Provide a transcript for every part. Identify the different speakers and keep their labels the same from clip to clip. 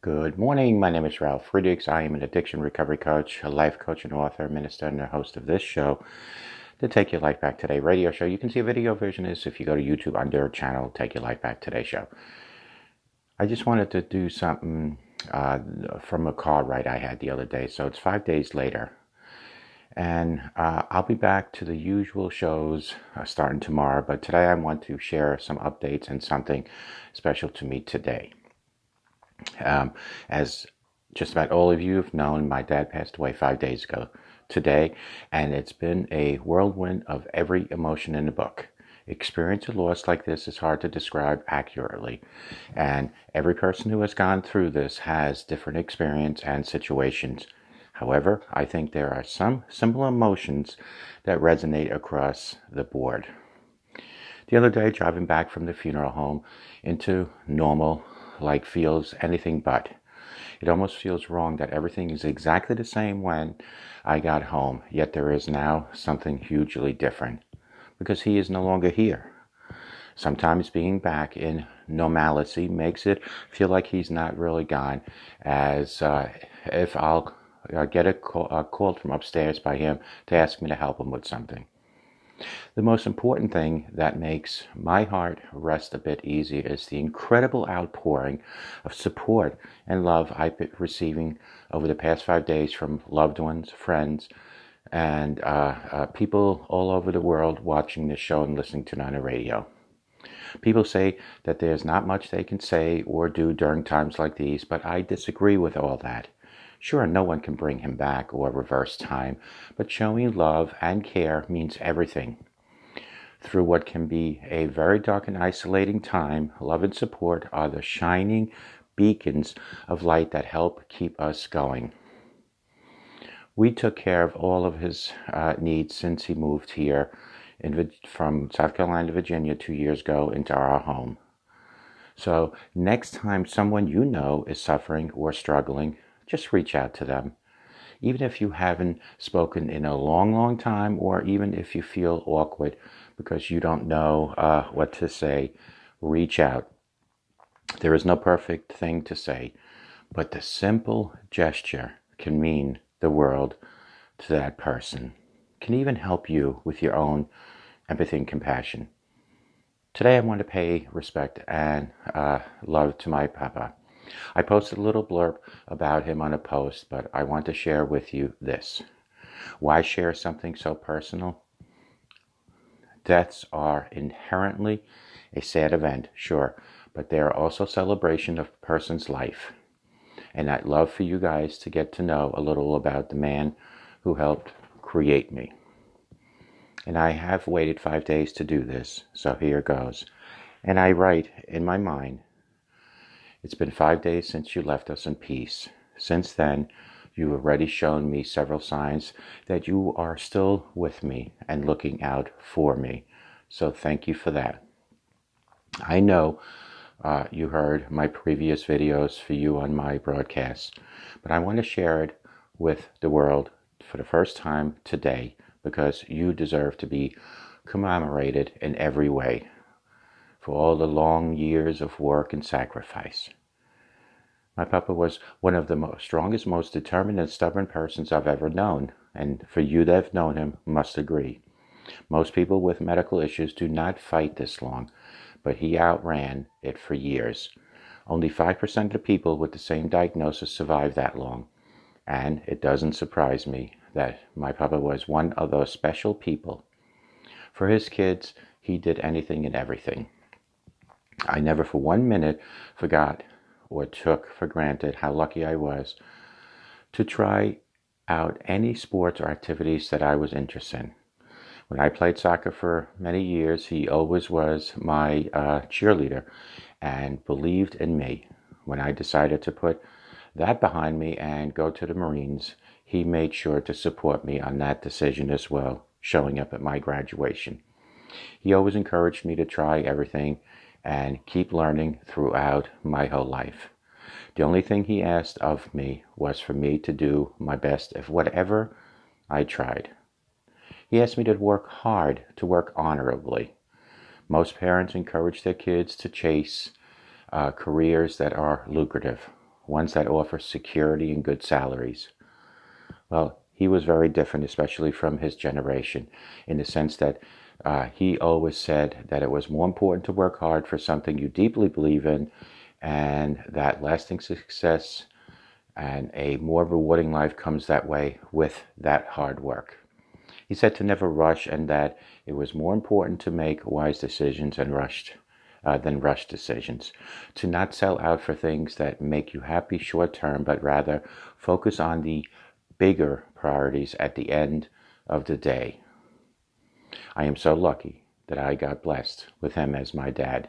Speaker 1: Good morning. My name is Ralf Friedrichs. I am an addiction recovery coach, a life coach and author, minister, and the host of this show, the Take Your Life Back Today radio show. You can see a video version of this if you go to YouTube under our channel, Take Your Life Back Today show. I just wanted to do something from a car ride I had the other day. So it's 5 days later. And I'll be back to the usual shows starting tomorrow. But today I want to share some updates and something special to me today. As just about all of you have known, my dad passed away 5 days ago today, and it's been a whirlwind of every emotion in the book. Experience a loss like this is hard to describe accurately, and every person who has gone through this has different experience and situations. However, I think there are some similar emotions that resonate across the board. The other day, driving back from the funeral home into normal, feels anything but. It almost feels wrong that everything is exactly the same when I got home, yet there is now something hugely different, because he is no longer here. Sometimes being back in normalcy makes it feel like he's not really gone, as if I'll get a call from upstairs by him to ask me to help him with something. The most important thing that makes my heart rest a bit easier is the incredible outpouring of support and love I've been receiving over the past 5 days from loved ones, friends, and people all over the world watching this show and listening to it on the radio. People say that there's not much they can say or do during times like these, but I disagree with all that. Sure, no one can bring him back or reverse time, but showing love and care means everything. Through what can be a very dark and isolating time, love and support are the shining beacons of light that help keep us going. We took care of all of his needs since he moved here from South Carolina to Virginia 2 years ago into our home. So next time someone you know is suffering or struggling, just reach out to them. Even if you haven't spoken in a long, long time, or even if you feel awkward because you don't know what to say, reach out. There is no perfect thing to say, but the simple gesture can mean the world to that person, can even help you with your own empathy and compassion. Today I want to pay respect and love to my papa. I posted a little blurb about him on a post, but I want to share with you this. Why share something so personal? Deaths are inherently a sad event, sure, but they are also a celebration of a person's life. And I'd love for you guys to get to know a little about the man who helped create me. And I have waited 5 days to do this, so here goes. And I write in my mind, it's been 5 days since you left us in peace. Since then, you've already shown me several signs that you are still with me and looking out for me. So thank you for that. I know you heard my previous videos for you on my broadcasts, but I want to share it with the world for the first time today because you deserve to be commemorated in every way for all the long years of work and sacrifice. My papa was one of the strongest, most determined and stubborn persons I've ever known, and for you that have known him must agree. Most people with medical issues do not fight this long, but he outran it for years. Only 5% of the people with the same diagnosis survive that long, and it doesn't surprise me that my papa was one of those special people. For his kids, he did anything and everything. I never for 1 minute forgot or took for granted how lucky I was to try out any sports or activities that I was interested in. When I played soccer for many years, he always was my cheerleader and believed in me. When I decided to put that behind me and go to the Marines, he made sure to support me on that decision as well, showing up at my graduation. He always encouraged me to try everything and keep learning throughout my whole life. The only thing he asked of me was for me to do my best if whatever I tried. He asked me to work hard, to work honorably. Most parents encourage their kids to chase careers that are lucrative. ones that offer security and good salaries. Well, he was very different, especially from his generation, in the sense that he always said that it was more important to work hard for something you deeply believe in, and that lasting success and a more rewarding life comes that way with that hard work. He said to never rush, and that it was more important to make wise decisions and than rushed decisions. To not sell out for things that make you happy short term, but rather focus on the bigger priorities at the end of the day. I am so lucky that I got blessed with him as my dad.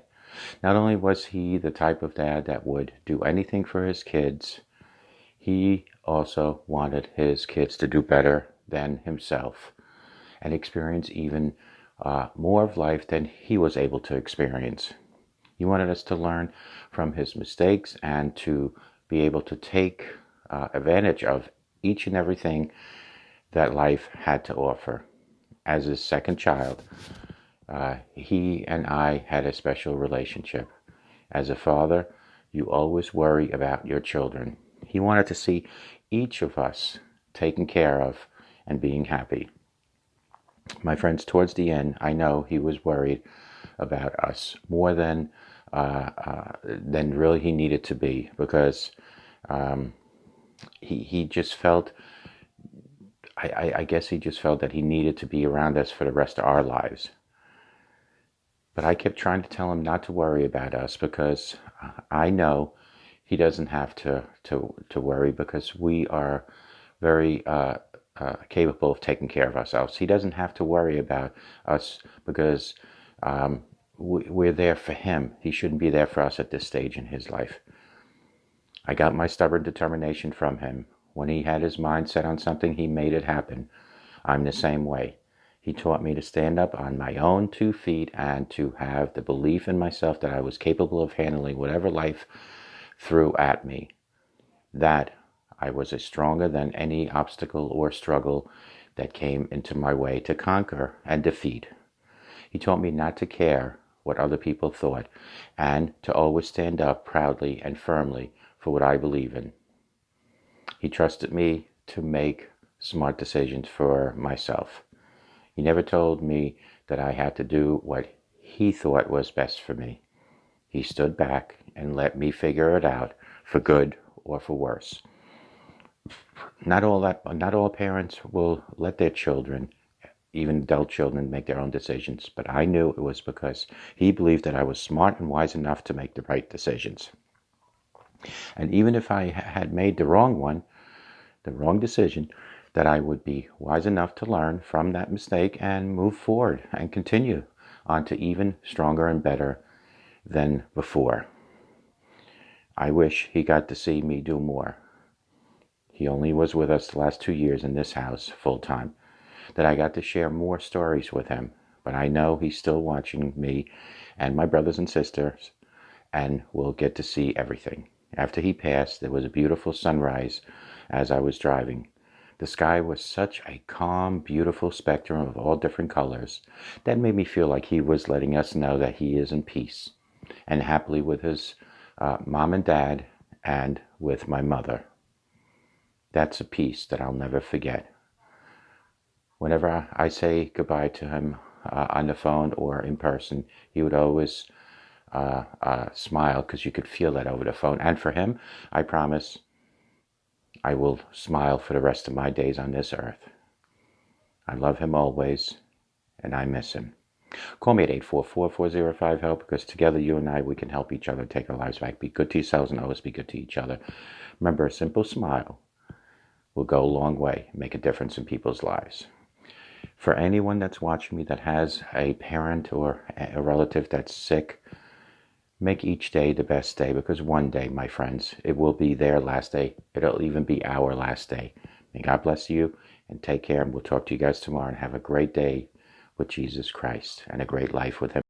Speaker 1: Not only was he the type of dad that would do anything for his kids, he also wanted his kids to do better than himself and experience even more of life than he was able to experience. He wanted us to learn from his mistakes and to be able to take advantage of each and everything that life had to offer. As his second child, he and I had a special relationship. As a father, you always worry about your children. He wanted to see each of us taken care of and being happy. My friends, towards the end, I know he was worried about us more than really he needed to be, because he just felt, I guess he just felt that he needed to be around us for the rest of our lives. But I kept trying to tell him not to worry about us, because I know he doesn't have to worry, because we are very capable of taking care of ourselves. He doesn't have to worry about us, because we're there for him. He shouldn't be there for us at this stage in his life. I got my stubborn determination from him. When he had his mind set on something, he made it happen. I'm the same way. He taught me to stand up on my own 2 feet and to have the belief in myself that I was capable of handling whatever life threw at me. That I was as stronger than any obstacle or struggle that came into my way to conquer and defeat. He taught me not to care what other people thought, and to always stand up proudly and firmly for what I believe in. He trusted me to make smart decisions for myself. He never told me that I had to do what he thought was best for me. He stood back and let me figure it out, for good or for worse. Not all parents will let their children, even adult children, make their own decisions, but I knew it was because he believed that I was smart and wise enough to make the right decisions. And even if I had made the wrong decision, that I would be wise enough to learn from that mistake and move forward and continue on to even stronger and better than before. I wish he got to see me do more. He only was with us the last 2 years in this house full time, that I got to share more stories with him. But I know he's still watching me and my brothers and sisters, and will get to see everything. After he passed, there was a beautiful sunrise as I was driving. The sky was such a calm, beautiful spectrum of all different colors that made me feel like he was letting us know that he is in peace and happily with his mom and dad and with my mother. That's a peace that I'll never forget. Whenever I say goodbye to him on the phone or in person, he would always smile, because you could feel that over the phone. And for him, I promise I will smile for the rest of my days on this earth. I love him always, and I miss him. Call me at 844-405-HELP, because together you and I, we can help each other take our lives back. Be good to yourselves and always be good to each other. Remember, a simple smile will go a long way, make a difference in people's lives. For anyone that's watching me that has a parent or a relative that's sick, make each day the best day, because one day, my friends, it will be their last day. It'll even be our last day. May God bless you, and take care, and we'll talk to you guys tomorrow, and have a great day with Jesus Christ and a great life with him.